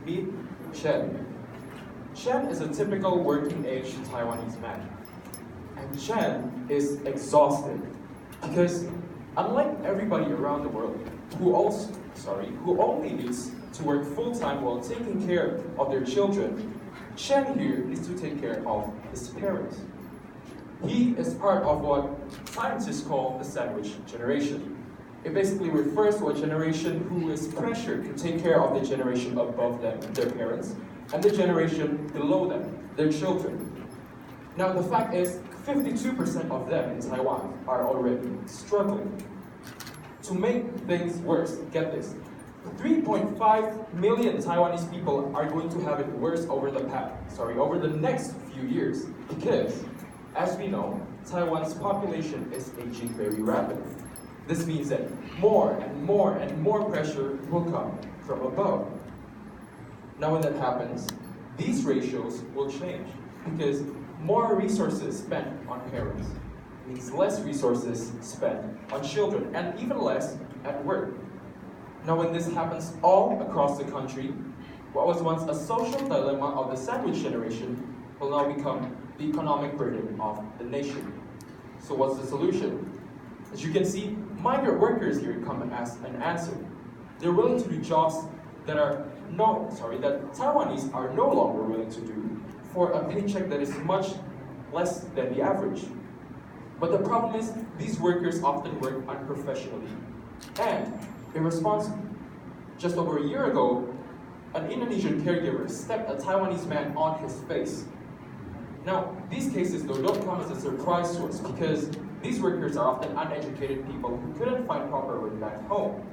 Meet Chen. Chen is a typical working-age Taiwanese man. And Chen is exhausted because unlike everybody around the world who only needs to work full-time while taking care of their children, Chen here needs to take care of his parents. He is part of what scientists call the sandwich generation. It basically refers to a generation who is pressured to take care of the generation above them, their parents, and the generation below them, their children. Now the fact is, 52% of them in Taiwan are already struggling. To make things worse, get this, 3.5 million Taiwanese people are going to have it worse over the next few years, because, as we know, Taiwan's population is aging very rapidly. This means that more and more and more pressure will come from above. Now when that happens, these ratios will change, because more resources spent on parents means less resources spent on children, and even less at work. Now when this happens all across the country, what was once a social dilemma of the sandwich generation will now become the economic burden of the nation. So what's the solution? As you can see, migrant workers here come as an answer. They're willing to do jobs that Taiwanese are no longer willing to do for a paycheck that is much less than the average. But the problem is, these workers often work unprofessionally and irresponsibly. Just over a year ago, an Indonesian caregiver stepped a Taiwanese man on his face. Now, these cases though don't come as a surprise to us, because these workers are often uneducated people who couldn't find proper work back home,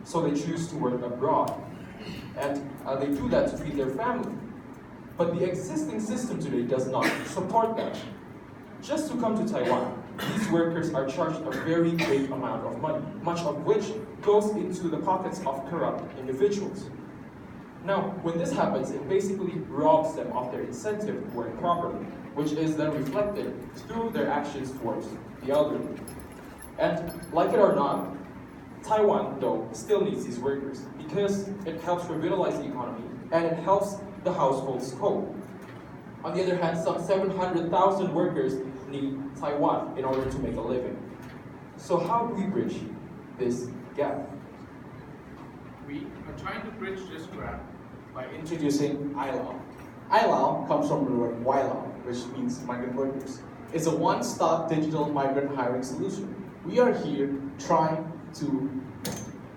so they choose to work abroad. And they do that to feed their family. But the existing system today does not support that. Just to come to Taiwan, these workers are charged a very big amount of money, much of which goes into the pockets of corrupt individuals. Now, when this happens, it basically robs them of their incentive to work properly, which is then reflected through their actions towards the elderly. And like it or not, Taiwan, though, still needs these workers because it helps revitalize the economy and it helps the households cope. On the other hand, some 700,000 workers need Taiwan in order to make a living. So how do we bridge this gap? We are trying to bridge this gap by introducing ILAO. ILAO comes from the word WILAO, which means migrant workers. It's a one-stop digital migrant hiring solution. We are here trying to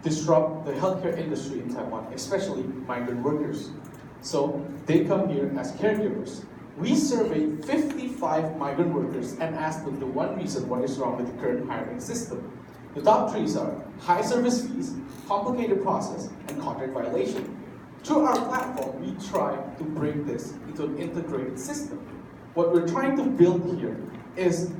disrupt the healthcare industry in Taiwan, especially migrant workers. So they come here as caregivers. We surveyed 55 migrant workers and asked them the one reason what is wrong with the current hiring system. The top three are high service fees, complicated process, and contract violation. Through our platform, we try to bring this into an integrated system. What we're trying to build here is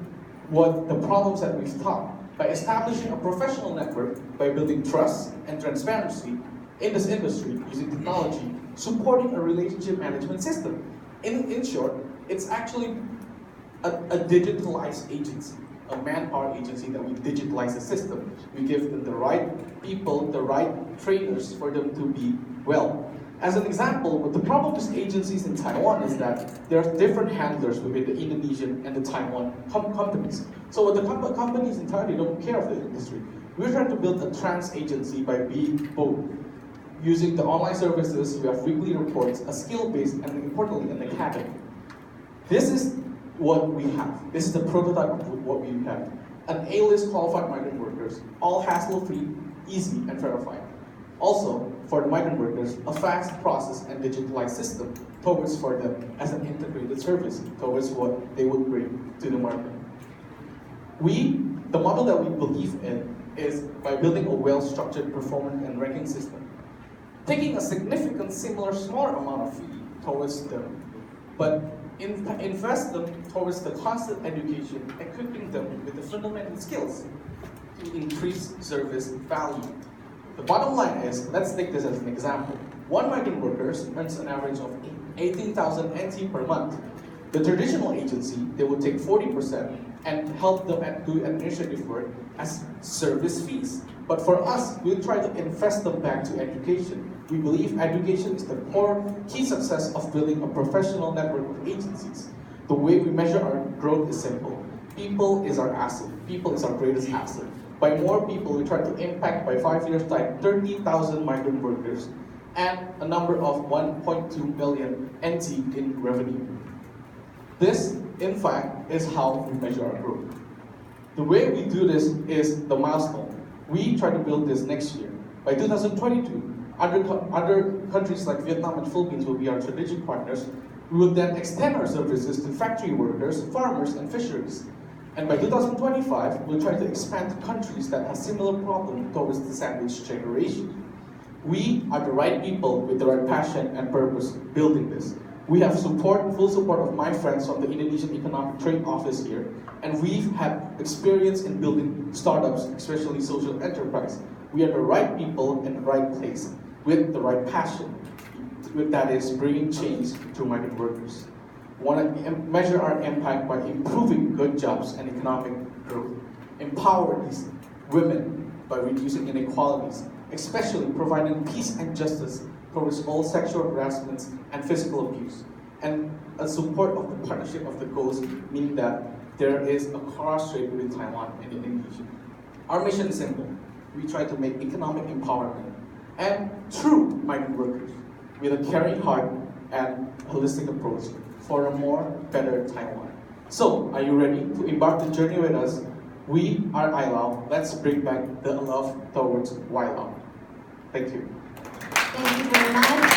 what the problems that we've taught by establishing a professional network, by building trust and transparency in this industry using technology, supporting a relationship management system. In short, it's actually a digitalized agency, a manpower agency that we digitalize the system. We give them the right people, the right trainers for them to be well. As an example, the problem with agencies in Taiwan is that there are different handlers within the Indonesian and the Taiwan companies. So what the companies in Taiwan, they don't care of the industry. We're trying to build a trans agency by being both. Using the online services, we have weekly reports, a skill-based, and importantly, an academy. This is what we have. This is the prototype of what we have. An A-list qualified migrant workers, all hassle-free, easy, and verified. Also, for the migrant workers, a fast process and digitalized system towards for them as an integrated service towards what they would bring to the market. The model that we believe in is by building a well-structured performance and ranking system, taking a significant smaller amount of fee towards them, but invest them towards the constant education, equipping them with the fundamental skills to increase service value. The bottom line is, let's take this as an example. One migrant worker earns an average of 18,000 NT per month. The traditional agency, they would take 40% and help them do administrative work as service fees. But for us, we'll try to invest them back to education. We believe education is the core key success of building a professional network of agencies. The way we measure our growth is simple. People is our asset. People is our greatest asset. By more people, we try to impact by 5 years' time 30,000 migrant workers and a number of 1.2 million NT in revenue. This, in fact, is how we measure our growth. The way we do this is the milestone. We try to build this next year. By 2022, other countries like Vietnam and Philippines will be our strategic partners. We will then extend our services to factory workers, farmers, and fisheries. And by 2025, we'll try to expand to countries that have similar problems towards the sandwich generation. We are the right people with the right passion and purpose building this. We have full support of my friends from the Indonesian Economic Trade Office here, and we've had experience in building startups, especially social enterprise. We are the right people in the right place with the right passion, that is bringing change to migrant workers. We want to measure our impact by improving good jobs and economic growth, empower these women by reducing inequalities, especially providing peace and justice towards all sexual harassments and physical abuse, and a support of the partnership of the goals, meaning that there is a cross trade between Taiwan and Indonesia. Our mission is simple. We try to make economic empowerment and true migrant workers with a caring heart and holistic approach for a more better Taiwan. So, are you ready to embark the journey with us? We are ILAO. Let's bring back the love towards WILAO. Thank you. Thank you very much.